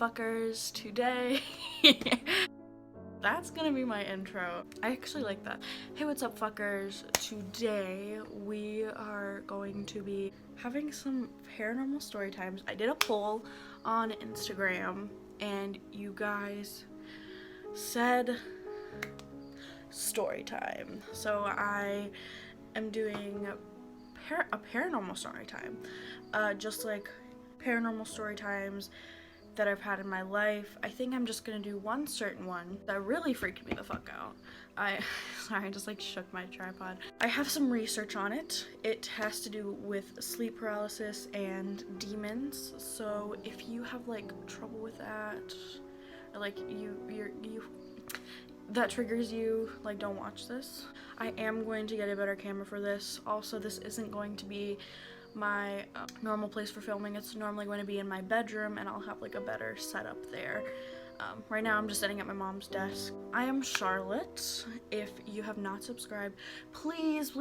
fuckers? Today that's gonna be my intro. I actually like that. Hey, what's up, fuckers? Today we are going to be having some paranormal story times. I did a poll on Instagram and you guys said story time, so I am doing a paranormal story time, just like paranormal story times that I've had in my life. I think I'm just gonna do one certain one that really freaked me the fuck out. Sorry, I just like shook my tripod. I have some research on it. It has to do with sleep paralysis and demons. So if you have like trouble with that, or like that triggers you, like, don't watch this. I am going to get a better camera for this. Also, this isn't going to be my normal place for filming. It's normally going to be in my bedroom and I'll have like a better setup there. Right now I'm just sitting at my mom's desk. I am Charlotte. If you have not subscribed, please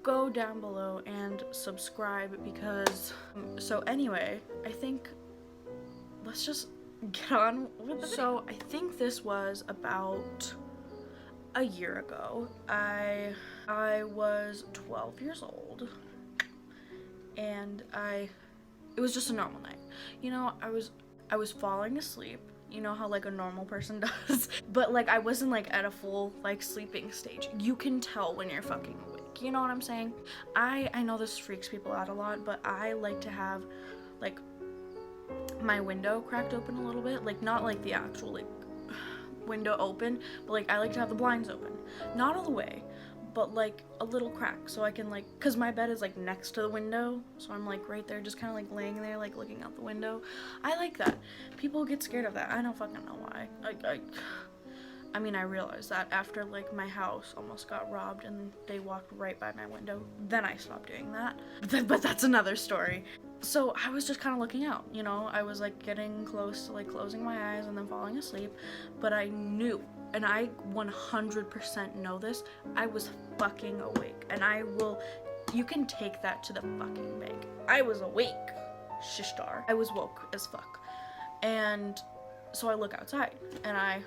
go down below and subscribe, because so anyway, I think let's just get on with it. So I think this was about a year ago. I was 12 years old. And it was just a normal night. You know, I was falling asleep. You know how like a normal person does. But like I wasn't like at a full like sleeping stage. You can tell when you're fucking awake. You know what I'm saying? I know this freaks people out a lot, but I like to have like my window cracked open a little bit. Like not like the actual like window open, but like I like to have the blinds open. Not all the way, but like a little crack, so I can like, cause my bed is like next to the window, so I'm like right there, just kind of like laying there, like looking out the window. I like that. People get scared of that. I don't fucking know why. I mean, I realized that after like my house almost got robbed and they walked right by my window. Then I stopped doing that. But that's another story. So I was just kind of looking out, you know. I was like getting close to like closing my eyes and then falling asleep, but I knew, and I 100% know this, I was fucking awake. And you can take that to the fucking bank. I was awake. Shishtar. I was woke as fuck. And so I look outside and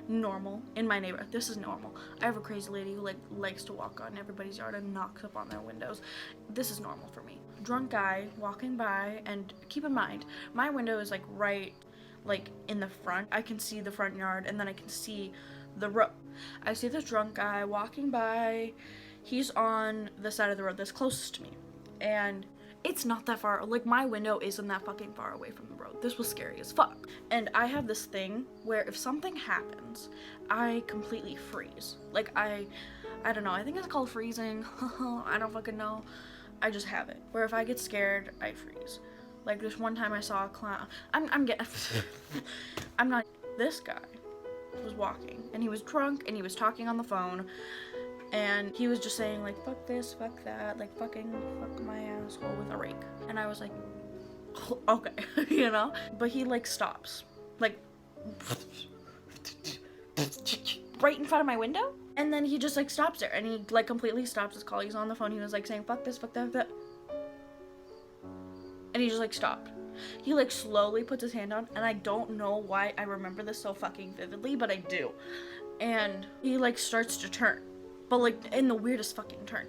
normal in my neighborhood. This is normal. I have a crazy lady who like likes to walk on everybody's yard and knocks up on their windows. This is normal for me. Drunk guy walking by, and keep in mind, my window is like right like in the front. I can see the front yard and then I can see the road. I see this drunk guy walking by. He's on the side of the road that's closest to me. And it's not that far, like my window isn't that fucking far away from the road. This was scary as fuck. And I have this thing where if something happens, I completely freeze. Like I don't know, I think it's called freezing. I don't fucking know. I just have it. Where if I get scared, I freeze. Like this one time I saw a clown. I'm getting I'm not. This guy was walking and he was drunk and he was talking on the phone. And he was just saying like, fuck this, fuck that, like fuck my asshole with a rake. And I was like, okay, you know? But he like stops, like right in front of my window. And then he just like stops there and he like completely stops his call. He's on the phone. He was like saying, fuck this, fuck that, fuck that. And he just like stopped. He like slowly puts his hand on, and I don't know why I remember this so fucking vividly, but I do. And he like starts to turn. But like in the weirdest fucking turn.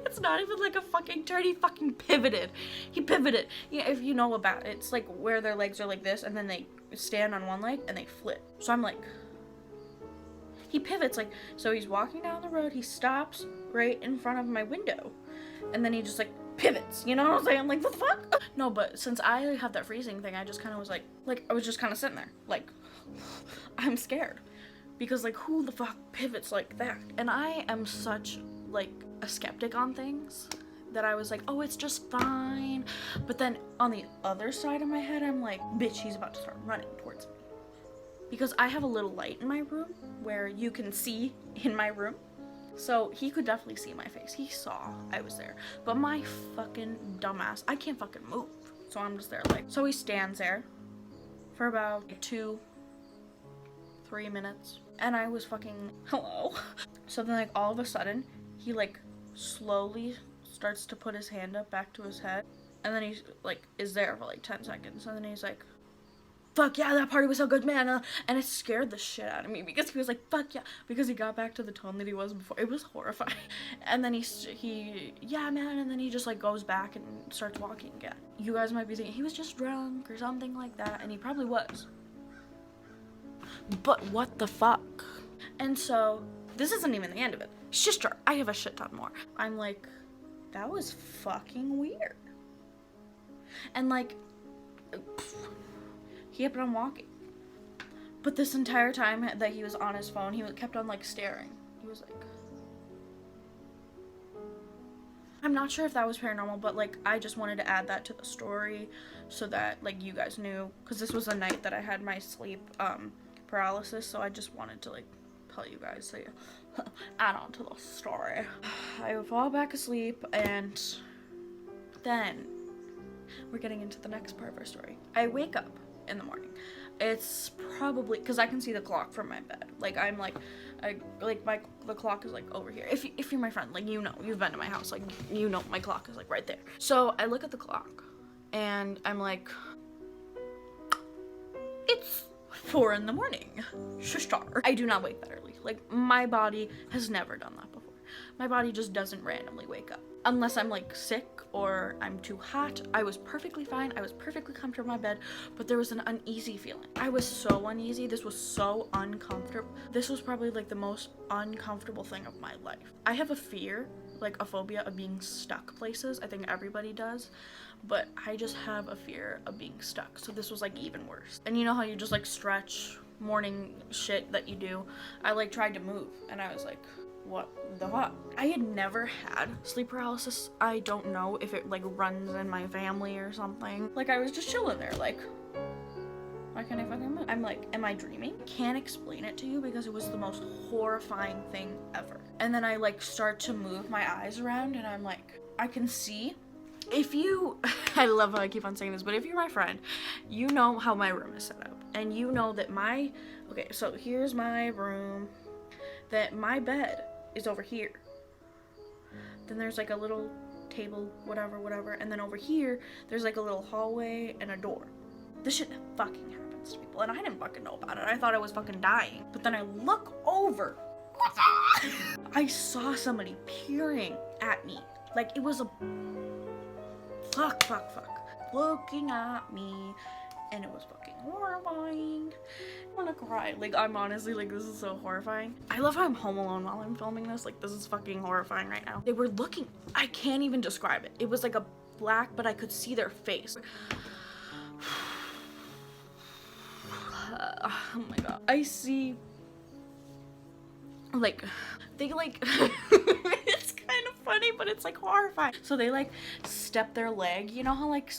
It's not even like a fucking turn. He fucking pivoted. He pivoted. Yeah, if you know about it, it's like where their legs are like this and then they stand on one leg and they flip. So I'm like, he pivots like, so he's walking down the road. He stops right in front of my window. And then he just like pivots. You know what I'm saying? I'm like, what the fuck? No, but since I have that freezing thing, I just kind of was like I was just kind of sitting there. Like, I'm scared. Because like who the fuck pivots like that? And I am such like a skeptic on things that I was like, oh, it's just fine. But then on the other side of my head, I'm like, bitch, he's about to start running towards me. Because I have a little light in my room where you can see in my room. So he could definitely see my face. He saw I was there. But my fucking dumbass, I can't fucking move. So I'm just there like, so he stands there for about 2-3 minutes. And I was fucking, hello. So then like all of a sudden, he like slowly starts to put his hand up back to his head. And then he's like, is there for like 10 seconds. And then he's like, fuck yeah, that party was so good, man. And it scared the shit out of me because he was like, fuck yeah, because he got back to the tone that he was before. It was horrifying. And then he yeah, man, and then he just like goes back and starts walking again. You guys might be thinking he was just drunk or something like that, and he probably was. But what the fuck? And so this isn't even the end of it. Sister, I have a shit ton more. I'm like, that was fucking weird. And like, he kept on walking. But this entire time that he was on his phone, he kept on like staring. He was like, I'm not sure if that was paranormal, but like I just wanted to add that to the story so that like you guys knew, because this was the night that I had my sleep paralysis, so I just wanted to like tell you guys, so you add on to the story. I would fall back asleep, and then we're getting into the next part of our story. I wake up in the morning. It's probably because I can see the clock from my bed. Like I'm like, the clock is like over here. If you're my friend, like you know, you've been to my house, like you know my clock is like right there. So I look at the clock, and I'm like, it's 4 in the morning. Sister. I do not wake that early. Like my body has never done that before. My body just doesn't randomly wake up. Unless I'm like sick or I'm too hot. I was perfectly fine. I was perfectly comfortable in my bed, but there was an uneasy feeling. I was so uneasy. This was so uncomfortable. This was probably like the most uncomfortable thing of my life. I have a fear, like a phobia of being stuck places. I think everybody does, but I just have a fear of being stuck. So this was like even worse. And you know how you just like stretch morning shit that you do? I like tried to move, and I was like, what the fuck? I had never had sleep paralysis. I don't know if it like runs in my family or something. Like I was just chilling there like, why can't I fucking move? I'm like, am I dreaming? Can't explain it to you because it was the most horrifying thing ever. And then I like start to move my eyes around, and I'm like, I can see. If you, I love how I keep on saying this, but if you're my friend, you know how my room is set up. And you know that okay, so here's my room, that my bed is over here. Then there's like a little table, whatever, and then over here there's like a little hallway and a door. This shit fucking happens to people, and I didn't fucking know about it. I thought I was fucking dying. But then I look over. I saw somebody peering at me. Like it was a fuck looking at me, and it was fucking horrifying. I wanna cry. Like I'm honestly like, this is so horrifying. I love how I'm home alone while I'm filming this. Like this is fucking horrifying right now. They were looking, I can't even describe it. It was like a black, but I could see their face. Oh my god. I see like, they like it's kind of funny, but it's like horrifying. So they like step their leg, you know how like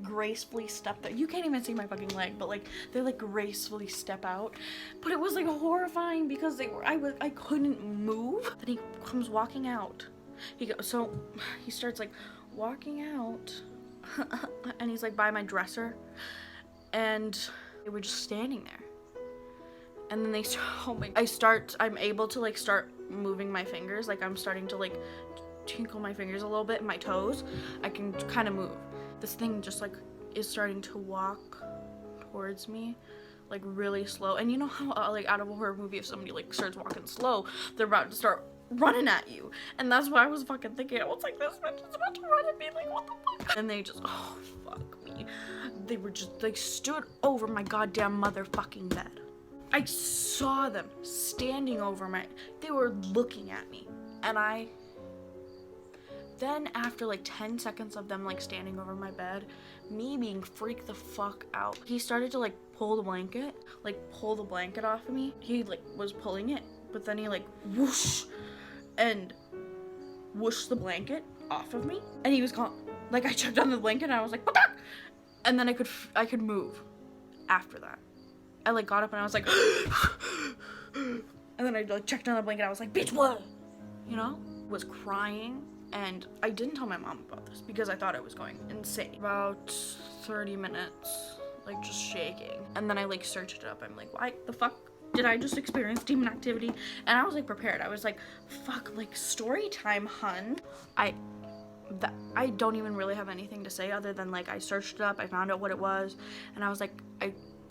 gracefully step that, you can't even see my fucking leg, but like they like gracefully step out. But it was like horrifying because I couldn't move. Then he comes walking out. So he starts like walking out and he's like by my dresser, and they were just standing there. And then I'm able to like start moving my fingers. Like I'm starting to like tinkle my fingers a little bit, my toes. I can kind of move. This thing just like is starting to walk towards me, like really slow. And you know how like out of a horror movie, if somebody like starts walking slow, they're about to start running at you. And that's what I was fucking thinking. I was like, this bitch is about to run at me, like what the fuck? And they just, oh fuck me. They were just like stood over my goddamn motherfucking bed. I saw them standing over they were looking at me. And then after like 10 seconds of them like standing over my bed, me being freaked the fuck out, he started to like pull the blanket off of me. He like was pulling it, but then he like whoosh and whooshed the blanket off of me, and he was gone. Like I checked on the blanket and I was like, what the? And then I could move after that. I like got up and I was like and then I like checked on the blanket. I was like, bitch, what? You know? Was crying, and I didn't tell my mom about this because I thought I was going insane. About 30 minutes, like just shaking. And then I like searched it up. I'm like, why the fuck did I just experience demon activity? And I was like prepared. I was like, fuck, like story time, hun. I don't even really have anything to say other than like I searched it up, I found out what it was, and I was like,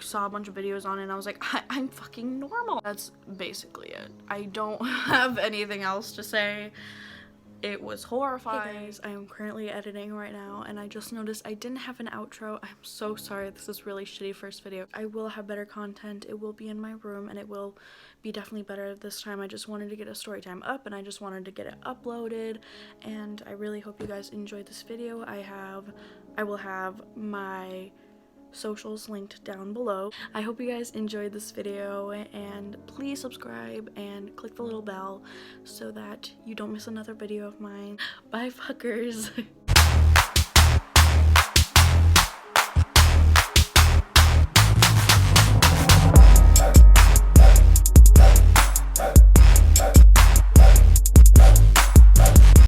saw a bunch of videos on it and I was like, I'm fucking normal. That's basically it. I don't have anything else to say. It was horrifying. Hey guys, I am currently editing right now and I just noticed I didn't have an outro. I'm so sorry. This is really shitty first video. I will have better content. It will be in my room and it will be definitely better this time. I just wanted to get a story time up and I just wanted to get it uploaded, and I really hope you guys enjoyed this video. I will have my socials linked down below. I hope you guys enjoyed this video, and please subscribe and click the little bell so that you don't miss another video of mine. Bye fuckers.